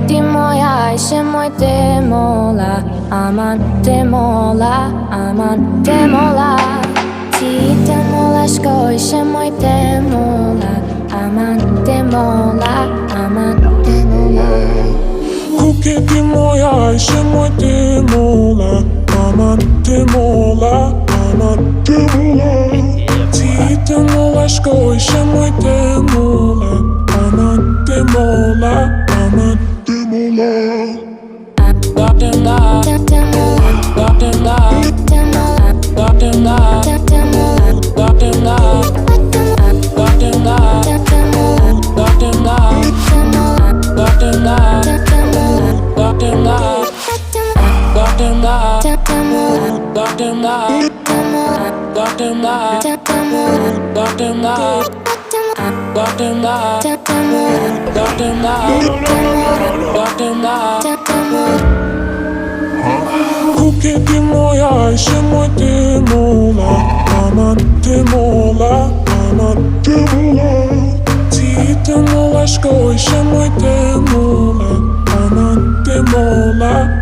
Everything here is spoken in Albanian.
Ti moja ishe moj te mola Aman te mola, aman te mola Ti te mola shko ishe moj te mola Aman te mola, aman te mola Kuke ti moja ishe moj te mola Aman te mola, aman te mola Ti te mola shko ishe moj te mola Aman te mola, aman te mola Kuke ti moja ishe moj te mola Aman te mola, aman te mola Ti te mola shko ishe moj te mola Aman te mola